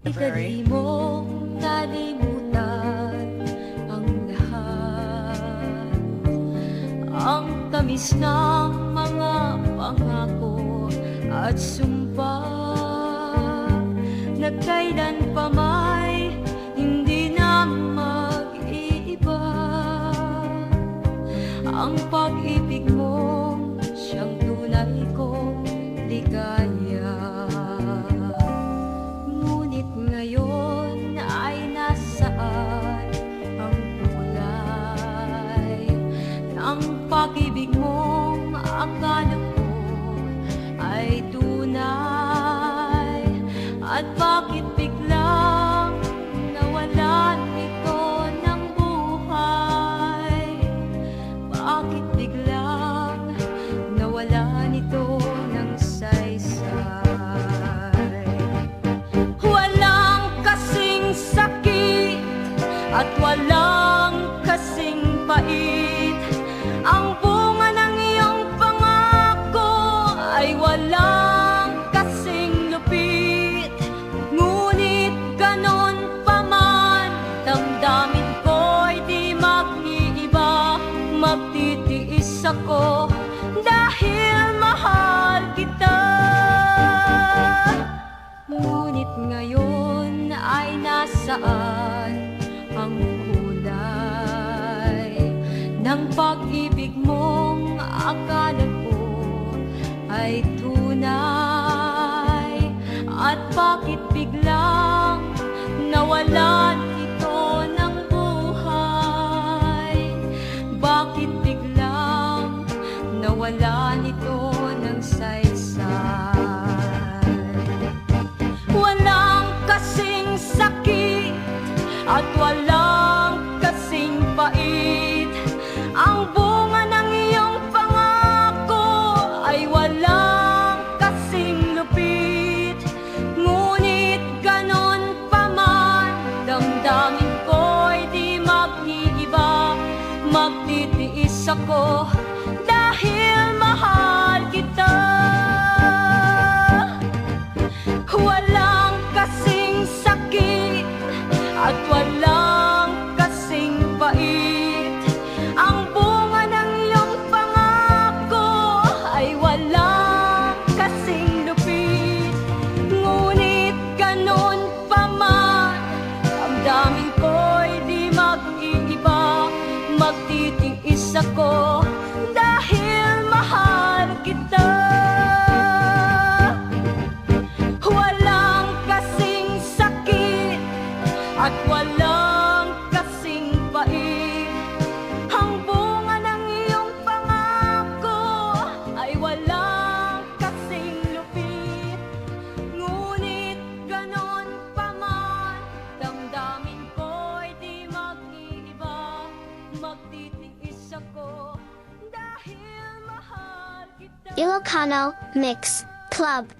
Ikadi mong nalimutan ang lahat, ang tamis ng mga pangako at sumpa na kailan pa may hindi na mag-iiba. Ang pag-ibig mo siyang tunay kong ligaya. Ngunit ngayon ay nasaan ang kulay ng pag-ibig mong akala ko ay tunay? At bakit biglang nawalan ito ng buhay? Bakit biglang nawalan ito ng saysay? Walang kasing sakit at walang kasing pait. Ang bunga ng iyong pangako ay walang kasing lupit. Ngunit ganon pa man, damdamin ko'y di mag-iiba. Magtitiis ako dahil mahal kita. Ngunit ngayon ay nasaan ang kulay ng pag-ibig mong akala ko ay tunay? At bakit biglang nawalan ito ng buhay? Bakit biglang nawalan ito ng saysay? Walang kasing sakit at walang kasing pait. Ang bunga ng iyong pangako ay walang kasing lupit. Ngunit ganon pa man, damdamin ko'y di mag-iiba. Magtitiis ako dahil mahal kita. Walang kasing sakit at walang kasing pait. Ang bunga ng iyong pangako ay walang kasing lupit. Ngunit ganon pa man, damdamin ko'y di mag-iiba. Magtitiis ako dahil mahal kita. Walang kasing sakit at walang kasing pait. Ang bunga ng iyong pangako ay walang kasing lupit. Ngunit ganon pa man, damdamin ko'y di mag-iiba. Magtitiis ako dahil mahal kita. Ilocano Mix Club.